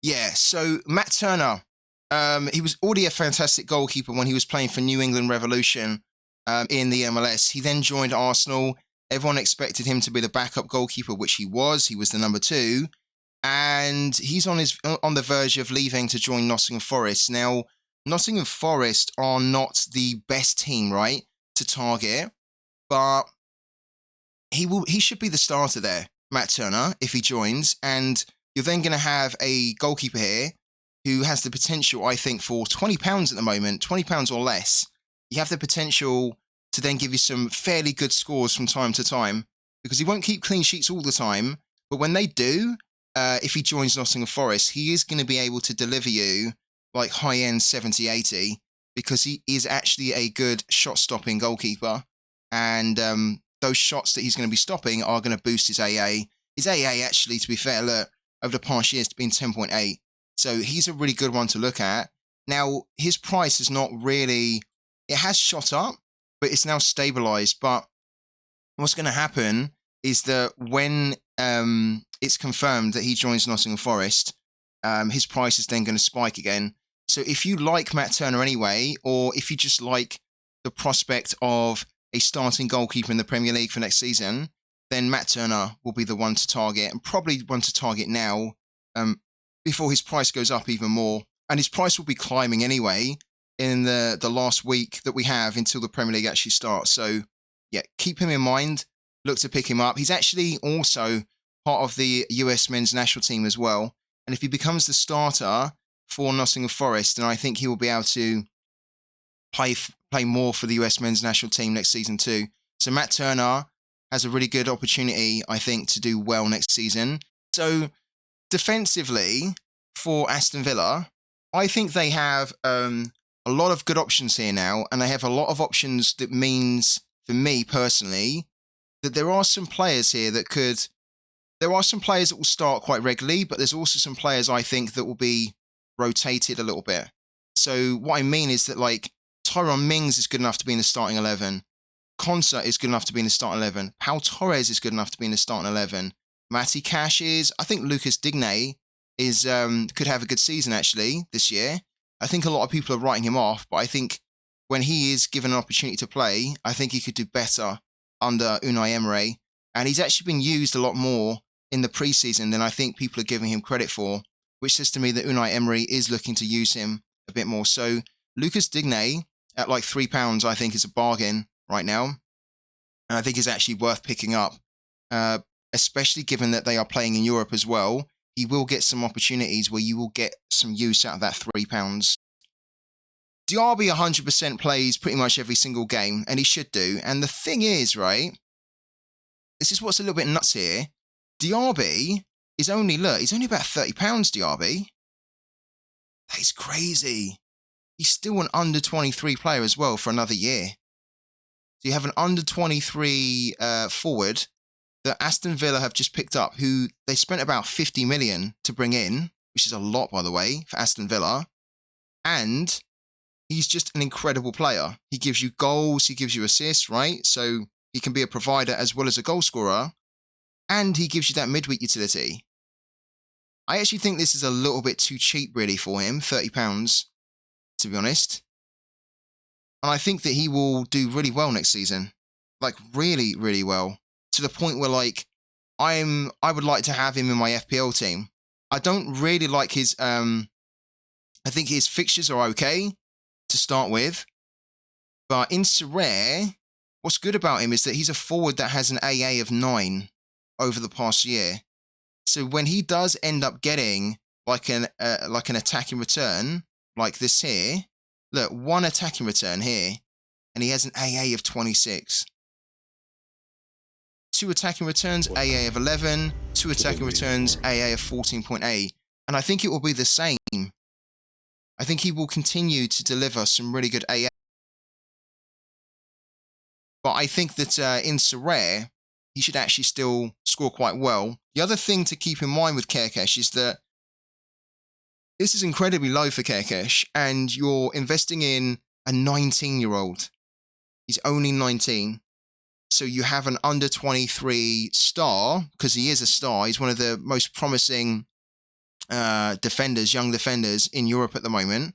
Yeah, so Matt Turner, he was already a fantastic goalkeeper when he was playing for New England Revolution in the MLS. He then joined Arsenal. Everyone expected him to be the backup goalkeeper, which he was. He was the number 2. And he's on the verge of leaving to join Nottingham Forest. Now, Nottingham Forest are not the best team, right, to target, but he should be the starter there, Matt Turner, if he joins. And you're then going to have a goalkeeper here who has the potential, I think, for £20 at the moment, £20 or less. You have the potential to then give you some fairly good scores from time to time, because he won't keep clean sheets all the time. But when they do, if he joins Nottingham Forest, he is going to be able to deliver you like high-end 70, 80, because he is actually a good shot-stopping goalkeeper. And those shots that he's going to be stopping are going to boost his AA. His AA, actually, to be fair, look, over the past year, it's been 10.8. So he's a really good one to look at. Now, his price is not really... It has shot up, but it's now stabilised. But what's going to happen is that when it's confirmed that he joins Nottingham Forest, his price is then going to spike again. So if you like Matt Turner anyway, or if you just like the prospect of a starting goalkeeper in the Premier League for next season, then Matt Turner will be the one to target, and probably one to target now before his price goes up even more. And his price will be climbing anyway in the last week that we have until the Premier League actually starts. So yeah, keep him in mind. Look to pick him up. He's actually also part of the US men's national team as well. And if he becomes the starter for Nottingham Forest, then I think he will be able to play more for the US men's national team next season too. So Matt Turner has a really good opportunity, I think, to do well next season. So defensively for Aston Villa, I think they have a lot of good options here now, and they have a lot of options that means, for me personally, that there are some players here that could... There are some players that will start quite regularly, but there's also some players I think that will be rotated a little bit. So what I mean is that, like, Tyrone Mings is good enough to be in the starting 11. Konsa is good enough to be in the starting 11. Pau Torres is good enough to be in the starting 11. Matty Cash is. I think Lucas Digne is could have a good season, actually, this year. I think a lot of people are writing him off, but I think when he is given an opportunity to play, I think he could do better under Unai Emery. And he's actually been used a lot more in the preseason than I think people are giving him credit for, which says to me that Unai Emery is looking to use him a bit more. So Lucas Digne at like £3, I think, is a bargain right now. And I think is actually worth picking up, especially given that they are playing in Europe as well. He will get some opportunities where you will get some use out of that £3. Diaby 100% plays pretty much every single game, and he should do. And the thing is, right, this is what's a little bit nuts here. Diaby is only, look, he's only about £30, Diaby. That is crazy. He's still an under 23 player as well for another year. So you have an under 23 forward that Aston Villa have just picked up, who they spent about 50 million to bring in, which is a lot, by the way, for Aston Villa. And he's just an incredible player. He gives you goals, he gives you assists, right? So he can be a provider as well as a goal scorer. And he gives you that midweek utility. I actually think this is a little bit too cheap, really, for him, £30, to be honest. And I think that he will do really well next season. Like, really, really well. To the point where, like, I would like to have him in my FPL team. I don't really like his... I think his fixtures are okay to start with. But in Sorare, what's good about him is that he's a forward that has an AA of 9 over the past year. So when he does end up getting like an attacking return, like this here, look, one attacking return here, and he has an AA of 26. 2 attacking returns, AA of 11. 2 attacking returns, AA of 14.8. And I think it will be the same. I think he will continue to deliver some really good AA. But I think that in Sorare, he should actually still score quite well. The other thing to keep in mind with Kerkesh is that this is incredibly low for Kerkesh, and you're investing in a 19-year-old. He's only 19. So you have an under 23 star, because he is a star. He's one of the most promising defenders, young defenders in Europe at the moment.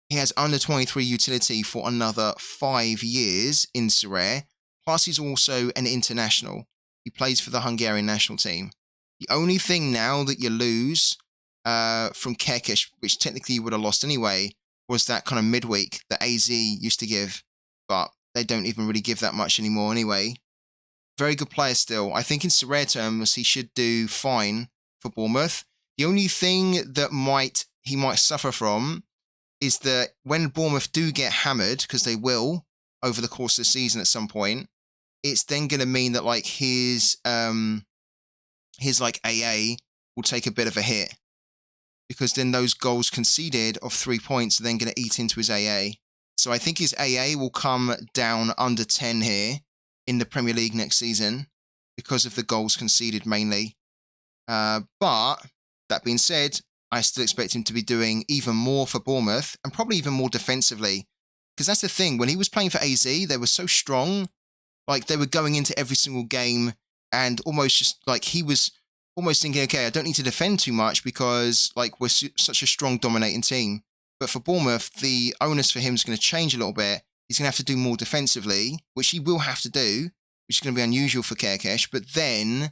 He has under 23 utility for another 5 years in Sorare. Plus, he's also an international. He plays for the Hungarian national team. The only thing now that you lose from Kerkesh, which technically you would have lost anyway, was that kind of midweek that AZ used to give. But they don't even really give that much anymore anyway. Very good player still. I think in Sorare terms, he should do fine for Bournemouth. The only thing that he might suffer from is that when Bournemouth do get hammered, because they will over the course of the season at some point, it's then going to mean that like his like AA will take a bit of a hit, because then those goals conceded of 3 points are then going to eat into his AA. So I think his AA will come down under 10 here in the Premier League next season because of the goals conceded mainly. But that being said, I still expect him to be doing even more for Bournemouth and probably even more defensively. Because that's the thing, when he was playing for AZ, they were so strong. Like, they were going into every single game and almost just, like, he was almost thinking, okay, I don't need to defend too much because, like, we're such a strong, dominating team. But for Bournemouth, the onus for him is going to change a little bit. He's going to have to do more defensively, which he will have to do, which is going to be unusual for Kerkesh. But then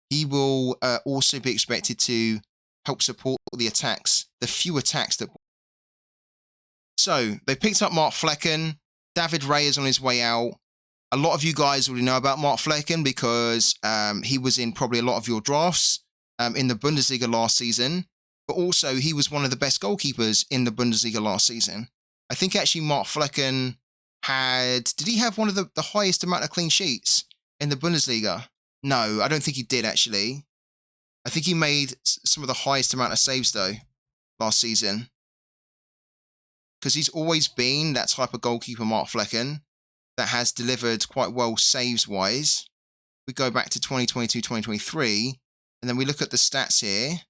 he will also be expected to help support the attacks, the few attacks that. So they picked up Mark Flecken. David Ray is on his way out. A lot of you guys already know about Mark Flecken because he was in probably a lot of your drafts in the Bundesliga last season. But also he was one of the best goalkeepers in the Bundesliga last season. I think actually Mark Flecken did he have one of the highest amount of clean sheets in the Bundesliga? No, I don't think he did actually. I think he made some of the highest amount of saves, though, last season. Because he's always been that type of goalkeeper, Mark Flecken, that has delivered quite well saves-wise. We go back to 2022-2023, and then we look at the stats here,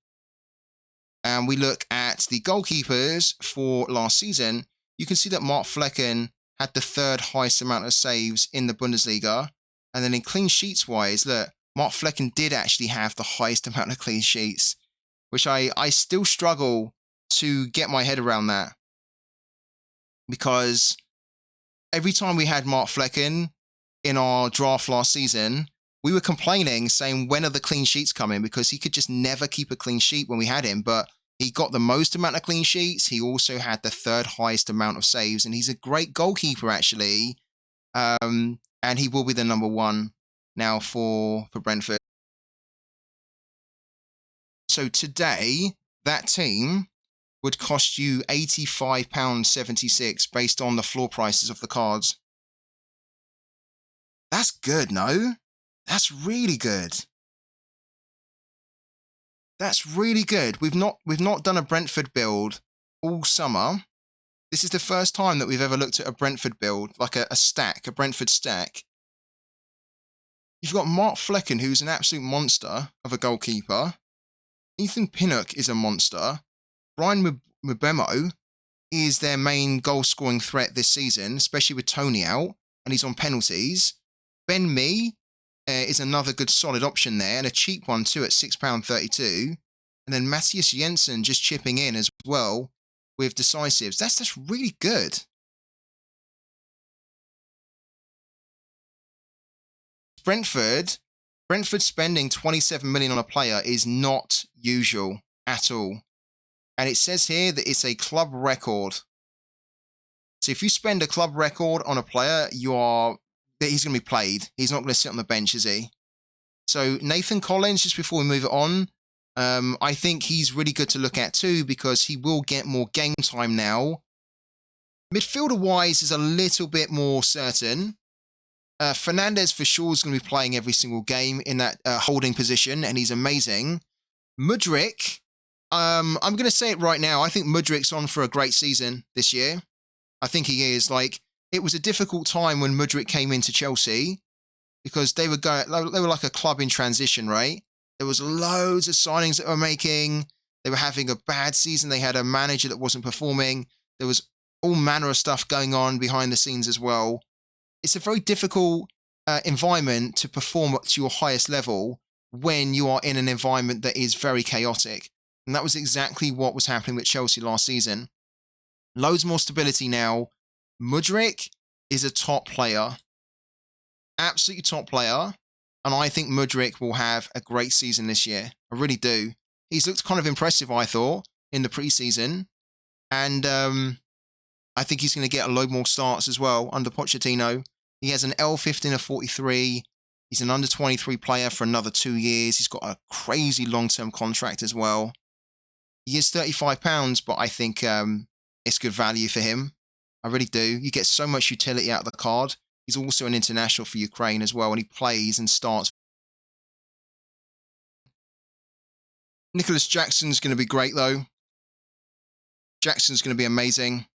and we look at the goalkeepers for last season. You can see that Mark Flecken had the third highest amount of saves in the Bundesliga. And then in clean sheets-wise, look, Mark Flecken did actually have the highest amount of clean sheets, which I still struggle to get my head around that. Because every time we had Mark Flecken in our draft last season, we were complaining, saying, when are the clean sheets coming? Because he could just never keep a clean sheet when we had him. But he got the most amount of clean sheets. He also had the third highest amount of saves. And he's a great goalkeeper, actually. And he will be the number one now for Brentford. So today, that team would cost you £85.76 based on the floor prices of the cards. That's good, no? That's really good. That's really good. We've not done a Brentford build all summer. This is the first time that we've ever looked at a Brentford build, like a Brentford stack. You've got Mark Flecken, who's an absolute monster of a goalkeeper. Ethan Pinnock is a monster. Brian Mbemo is their main goal-scoring threat this season, especially with Tony out, and he's on penalties. Ben Mee is another good solid option there, and a cheap one too at £6.32. And then Matthias Jensen just chipping in as well with decisives. That's really good. Brentford spending 27 million on a player is not usual at all. And it says here that it's a club record. So if you spend a club record on a player, he's going to be played. He's not going to sit on the bench, is he? So Nathan Collins, just before we move it on, I think he's really good to look at too, because he will get more game time now. Midfielder-wise is a little bit more certain. Fernandez for sure is going to be playing every single game in that holding position, and he's amazing. Mudryk, I'm going to say it right now. I think Mudryk's on for a great season this year. I think he is. Like, it was a difficult time when Mudryk came into Chelsea because they were like a club in transition, right? There was loads of signings that were making. They were having a bad season. They had a manager that wasn't performing. There was all manner of stuff going on behind the scenes as well. It's a very difficult environment to perform to your highest level when you are in an environment that is very chaotic. And that was exactly what was happening with Chelsea last season. Loads more stability now. Mudryk is a top player. Absolutely top player. And I think Mudryk will have a great season this year. I really do. He's looked kind of impressive, I thought, in the preseason. And I think he's going to get a load more starts as well under Pochettino. He has an L15 of 43. He's an under-23 player for another 2 years. He's got a crazy long-term contract as well. He is £35, but I think it's good value for him. I really do. You get so much utility out of the card. He's also an international for Ukraine as well, and he plays and starts. Nicholas Jackson's going to be great, though. Jackson's going to be amazing.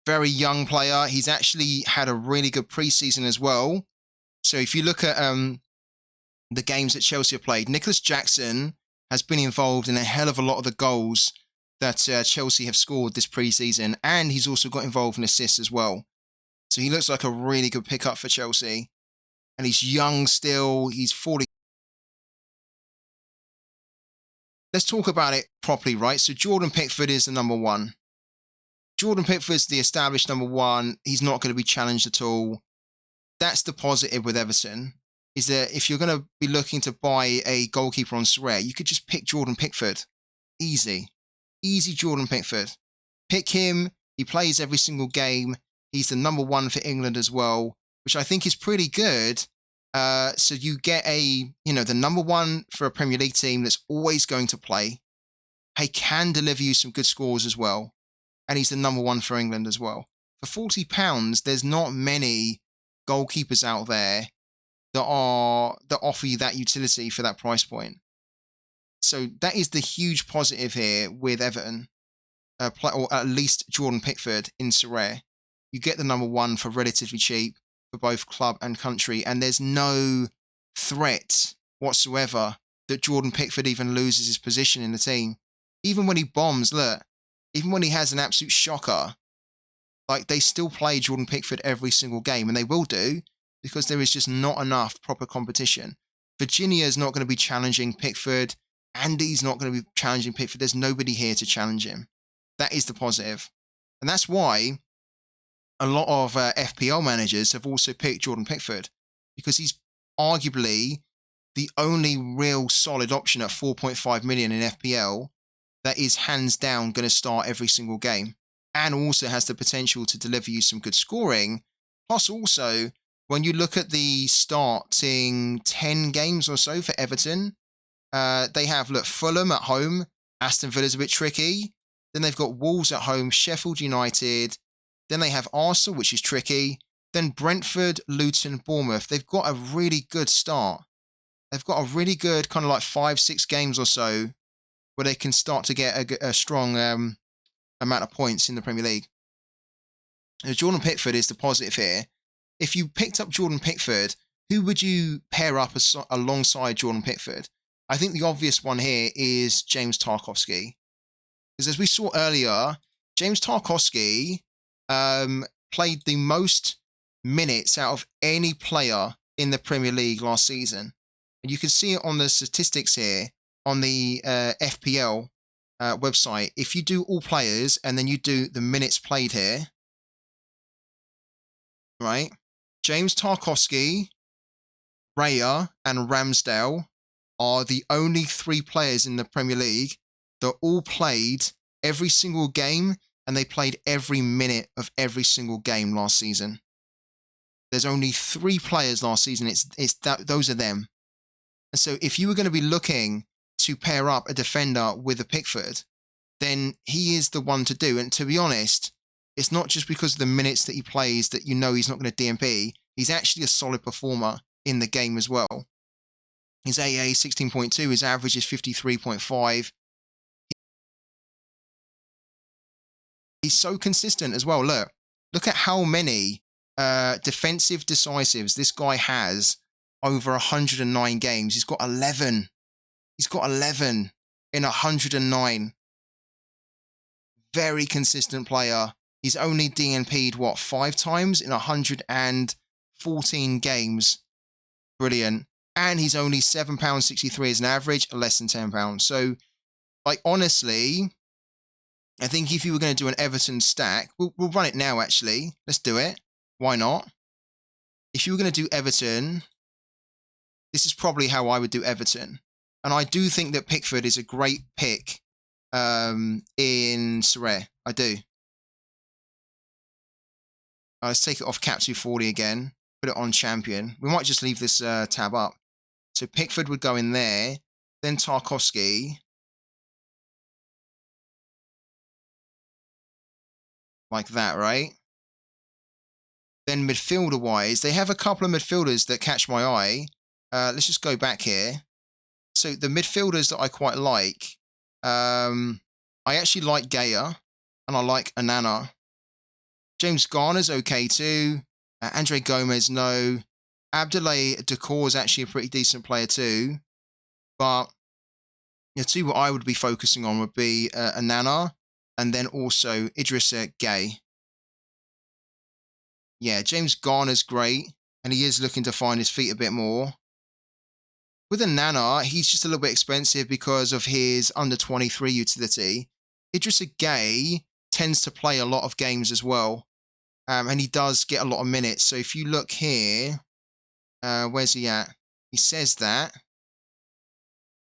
Very young player. He's actually had a really good preseason as well. So if you look at the games that Chelsea have played, Nicholas Jackson has been involved in a hell of a lot of the goals that Chelsea have scored this preseason, and he's also got involved in assists as well. So he looks like a really good pickup for Chelsea. And he's young still. He's 40. Let's talk about it properly, right? So Jordan Pickford is the number one. Jordan Pickford's the established number one. He's not going to be challenged at all. That's the positive with Everton, is that if you're going to be looking to buy a goalkeeper on Sorare, you could just pick Jordan Pickford. Easy. Easy Jordan Pickford. Pick him. He plays every single game. He's the number one for England as well, which I think is pretty good. So you get the number one for a Premier League team that's always going to play. He can deliver you some good scores as well. And he's the number one for England as well. For £40, there's not many goalkeepers out there that offer you that utility for that price point. So that is the huge positive here with Everton, or at least Jordan Pickford in Sorare. You get the number one for relatively cheap for both club and country, and there's no threat whatsoever that Jordan Pickford even loses his position in the team. Even when he bombs, look, even when he has an absolute shocker, like they still play Jordan Pickford every single game, and they will do because there is just not enough proper competition. Virginia is not going to be challenging Pickford. Andy's not going to be challenging Pickford. There's nobody here to challenge him. That is the positive. And that's why a lot of FPL managers have also picked Jordan Pickford, because he's arguably the only real solid option at 4.5 million in FPL that is hands down going to start every single game, and also has the potential to deliver you some good scoring. Plus also, when you look at the starting 10 games or so for Everton, they have, Fulham at home, Aston Villa's a bit tricky. Then they've got Wolves at home, Sheffield United. Then they have Arsenal, which is tricky. Then Brentford, Luton, Bournemouth. They've got a really good start. They've got a really good kind of 5-6 games or so where they can start to get a strong amount of points in the Premier League. Jordan Pickford is the positive here. If you picked up Jordan Pickford, who would you pair up alongside Jordan Pickford? I think the obvious one here is James Tarkowski. Because as we saw earlier, James Tarkowski played the most minutes out of any player in the Premier League last season. And you can see it on the statistics here on the FPL website. If you do all players and then you do the minutes played here, right? James Tarkowski, Raya, and Ramsdale are the only 3 players in the Premier League that all played every single game, and they played every minute of every single game last season. There's only 3 players last season. Those are them. And so if you were going to be looking to pair up a defender with a Pickford, then he is the one to do. And to be honest, it's not just because of the minutes that he plays that you know he's not going to DMP. He's actually a solid performer in the game as well. His AA 16.2, his average is 53.5. He's so consistent as well. Look at how many defensive decisives this guy has over 109 games. He's got 11. He's got 11 in 109. Very consistent player. He's only DNP'd, 5 times in 114 games. Brilliant. And he's only £7.63 as an average, less than £10. So Like, honestly, I think if you were going to do an Everton stack, we'll run it now, actually. Let's do it. Why not? If you were going to do Everton, this is probably how I would do Everton. And I do think that Pickford is a great pick in Sorare. I do. Let's take it off Cap 240 again. Put it on Champion. We might just leave this tab up. So Pickford would go in there. Then Tarkowski. Like that, right? Then midfielder-wise, they have a couple of midfielders that catch my eye. Let's just go back here. So the midfielders that I quite like, I actually like Gaya, and I like Anana. James Garner's okay too. Andre Gomez, no. Abdoulaye Doucouré is actually a pretty decent player too. But the two what I would be focusing on would be Anana and then also Idrissa Gueye. Yeah, James Garner's great, and he is looking to find his feet a bit more. With Anana, he's just a little bit expensive because of his under-23 utility. Idrissa Gueye tends to play a lot of games as well, and he does get a lot of minutes. So if you look here, where's he at? He says that,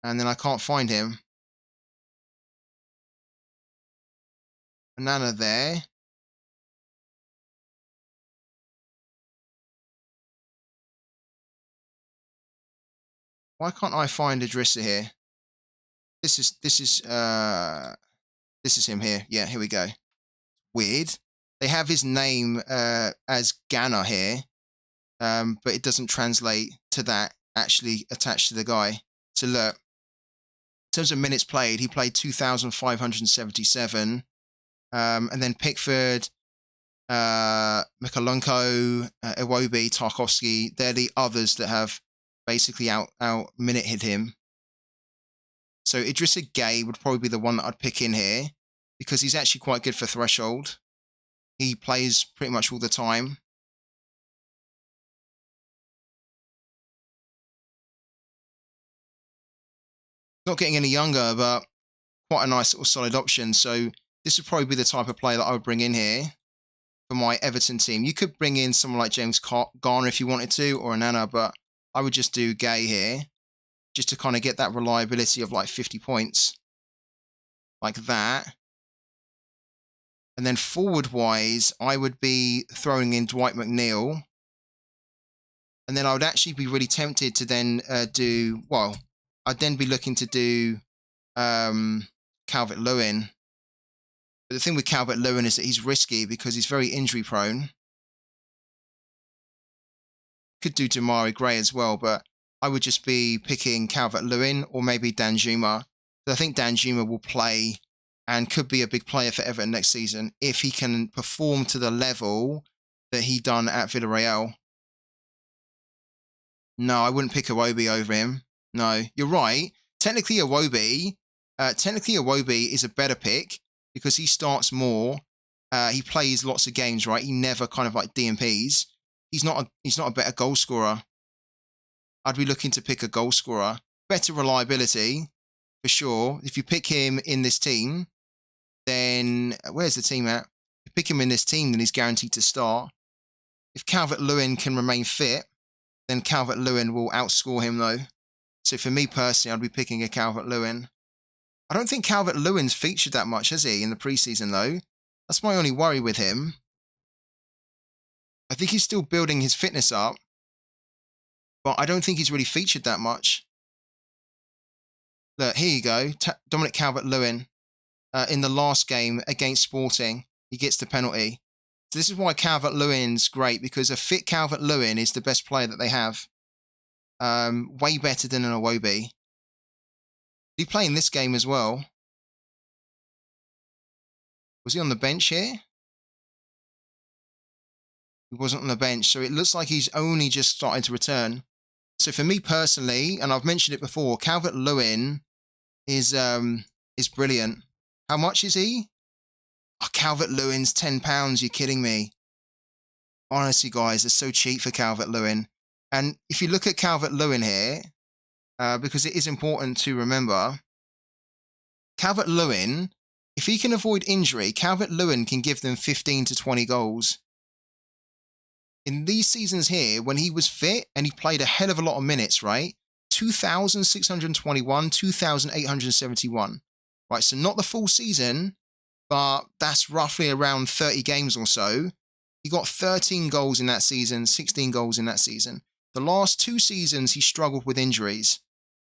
and then I can't find him. Anana there. Why can't I find Idrissa here? This is him here. Yeah, here we go. Weird. They have his name as Ghana here, but it doesn't translate to that actually attached to the guy. So look, in terms of minutes played, he played 2,577. And then Pickford, Mikalunko, Iwobi, Tarkowski, they're the others that have basically out minute hit him. So Idrissa Gueye would probably be the one that I'd pick in here because he's actually quite good for threshold. He plays pretty much all the time. Not getting any younger, but quite a nice little solid option. So this would probably be the type of player that I would bring in here for my Everton team. You could bring in someone like James Garner if you wanted to, or Anana, but I would just do Gueye here, just to kind of get that reliability of like 50 points. Like that. And then forward-wise, I would be throwing in Dwight McNeil. And then I would actually be really tempted to then I'd then be looking to do Calvert-Lewin. But the thing with Calvert-Lewin is that he's risky because he's very injury-prone. Could do Demarai Gray as well, but I would just be picking Calvert-Lewin or maybe Danjuma. I think Danjuma will play and could be a big player for Everton next season if he can perform to the level that he done at Villarreal. No, I wouldn't pick Iwobi over him. No, you're right. Technically, Iwobi is a better pick because he starts more. He plays lots of games, right? He never kind of like DMPs. He's not a better goal scorer. I'd be looking to pick a goal scorer. Better reliability, for sure. If you pick him in this team, then where's the team at? If you pick him in this team, then he's guaranteed to start. If Calvert-Lewin can remain fit, then Calvert-Lewin will outscore him, though. So for me personally, I'd be picking a Calvert-Lewin. I don't think Calvert-Lewin's featured that much, has he, in the preseason, though? That's my only worry with him. I think he's still building his fitness up, but I don't think he's really featured that much. Look, here you go. Dominic Calvert-Lewin in the last game against Sporting. He gets the penalty. So this is why Calvert-Lewin's great, because a fit Calvert-Lewin is the best player that they have. Way better than an Iwobi. Did he play in this game as well? Was he on the bench here? He wasn't on the bench, so it looks like he's only just starting to return. So for me personally, and I've mentioned it before, Calvert-Lewin is brilliant. How much is he? Oh, Calvert-Lewin's £10. You're kidding me. Honestly, guys, it's so cheap for Calvert-Lewin. And if you look at Calvert-Lewin here, because it is important to remember, Calvert-Lewin, if he can avoid injury, Calvert-Lewin can give them 15 to 20 goals. In these seasons here, when he was fit and he played a hell of a lot of minutes, right? 2,621, 2,871. Right, so not the full season, but that's roughly around 30 games or so. He got 13 goals in that season, 16 goals in that season. The last 2 seasons, he struggled with injuries.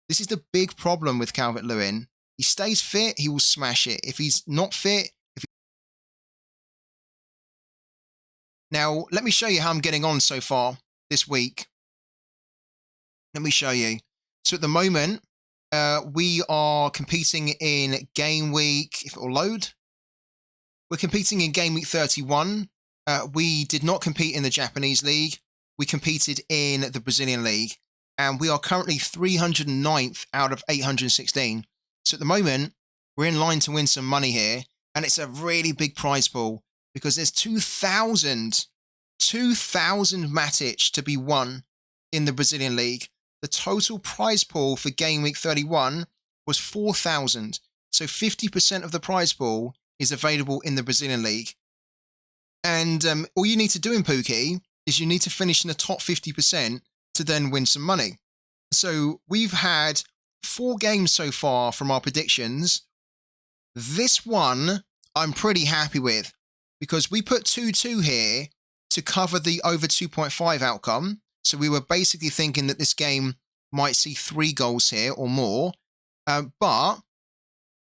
This is the big problem with Calvert-Lewin. He stays fit, he will smash it. If he's not fit... Now, let me show you how I'm getting on so far this week. Let me show you. So at the moment, we are competing in game week... If it will load. We're competing in game week 31. We did not compete in the Japanese league. We competed in the Brazilian league. And we are currently 309th out of 816. So at the moment, we're in line to win some money here. And it's a really big prize pool because there's 2,000 Matic to be won in the Brazilian league. The total prize pool for game week 31 was 4,000. So 50% of the prize pool is available in the Brazilian league. And all you need to do in Pooky is you need to finish in the top 50% to then win some money. So we've had 4 games so far from our predictions. This one I'm pretty happy with because we put 2-2 here to cover the over 2.5 outcome. So we were basically thinking that this game might see 3 goals here or more. But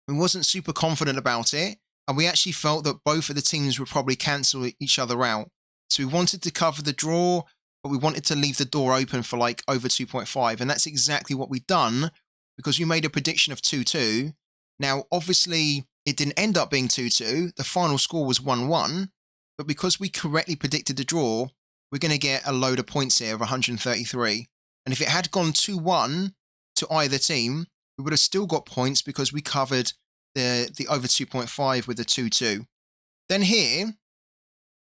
we wasn't super confident about it. And we actually felt that both of the teams would probably cancel each other out. So we wanted to cover the draw, but we wanted to leave the door open for like over 2.5. And that's exactly what we've done because we made a prediction of 2-2. Now, obviously, it didn't end up being 2-2. The final score was 1-1. But because we correctly predicted the draw, we're going to get a load of points here of 133. And if it had gone 2-1 to either team, we would have still got points because we covered the over 2.5 with the 2-2. Then here,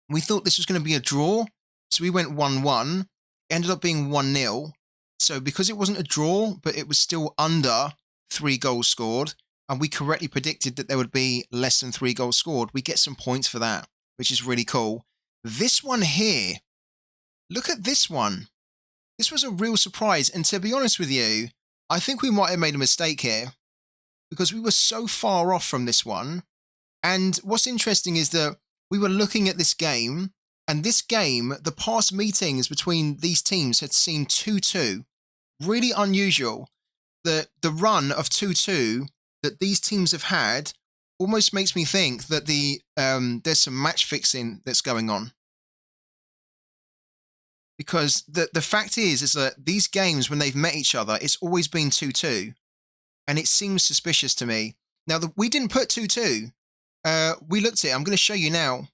we thought this was going to be a draw. So we went 1-1. It ended up being 1-0. So because it wasn't a draw, but it was still under 3 goals scored, and we correctly predicted that there would be less than 3 goals scored, we get some points for that, which is really cool. This one here, look at this one. This was a real surprise. And to be honest with you, I think we might have made a mistake here because we were so far off from this one. And what's interesting is that we were looking at this game, and this game, the past meetings between these teams had seen 2-2. Really unusual. The run of 2-2 that these teams have had almost makes me think that there's some match fixing that's going on. Because the fact is that these games, when they've met each other, it's always been 2-2. And it seems suspicious to me. Now, we didn't put 2-2. We looked at it. I'm going to show you now.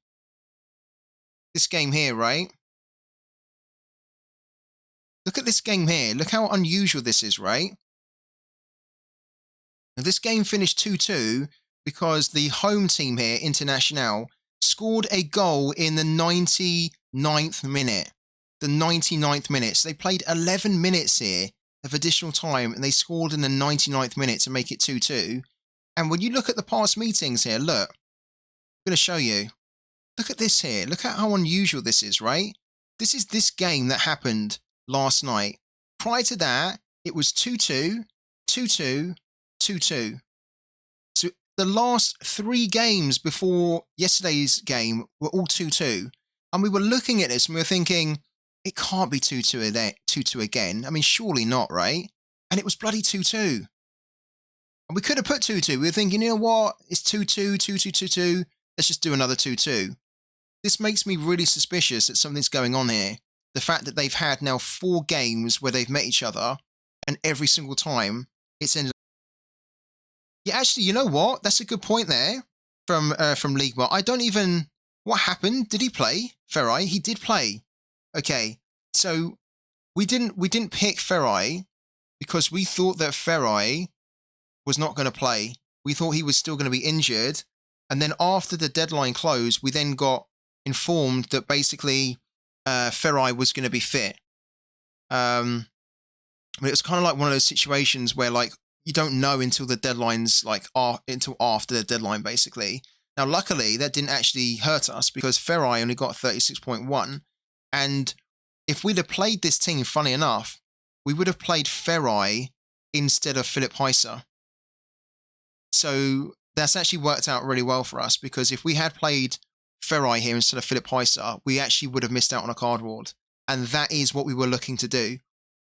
This game here, right? Look at this game here. Look how unusual this is, right? Now, this game finished 2-2 because the home team here, Internacional, scored a goal in the 99th minute. The 99th minute. So they played 11 minutes here of additional time, and they scored in the 99th minute to make it 2-2. And when you look at the past meetings here, look, I'm going to show you. Look at this here. Look at how unusual this is, right? This is this game that happened last night. Prior to that, it was 2-2, 2-2, 2-2. So the last 3 games before yesterday's game were all 2-2. And we were looking at this and we were thinking, it can't be 2-2 again. I mean, surely not, right? And it was bloody 2-2. And we could have put 2-2. We were thinking, you know what? It's 2-2, 2-2, 2-2. Let's just do another 2-2. This makes me really suspicious that something's going on here. The fact that they've had now 4 games where they've met each other, and every single time it's ended up... Yeah, actually, you know what? That's a good point there from Leaguemore. I don't even... What happened? Did he play? Ferrai? He did play. Okay, so we didn't pick Ferrai because we thought that Ferrai was not going to play. We thought he was still going to be injured. And then after the deadline closed, we then got informed that basically Ferrai was going to be fit. But it was kind of like one of those situations where like you don't know until the deadline's like until after the deadline, basically. Now, luckily, that didn't actually hurt us because Ferai only got 36.1. And if we'd have played this team, funny enough, we would have played Ferai instead of Philip Heiser. So that's actually worked out really well for us, because if we had played Ferai here instead of Philip Heiser, we actually would have missed out on a card ward. And that is what we were looking to do.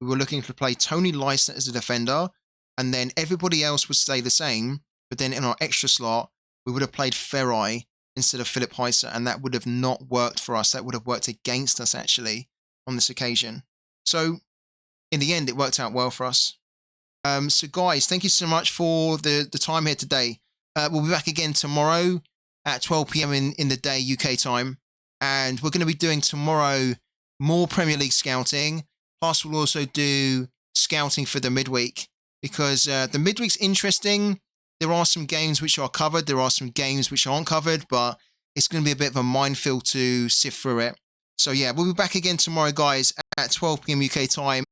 We were looking to play Tony Lysett as a defender, and then everybody else would stay the same. But then in our extra slot, we would have played Ferai instead of Philip Heiser, and that would have not worked for us. That would have worked against us, actually, on this occasion. So in the end, it worked out well for us. So guys, thank you so much for the time here today. We'll be back again tomorrow at 12 p.m. in the day UK time. And we're going to be doing tomorrow more Premier League scouting. Plus, we'll also do scouting for the midweek, because the midweek's interesting. There are some games which are covered. There are some games which aren't covered, but it's going to be a bit of a minefield to sift through it. So yeah, we'll be back again tomorrow, guys, at 12 p.m. UK time.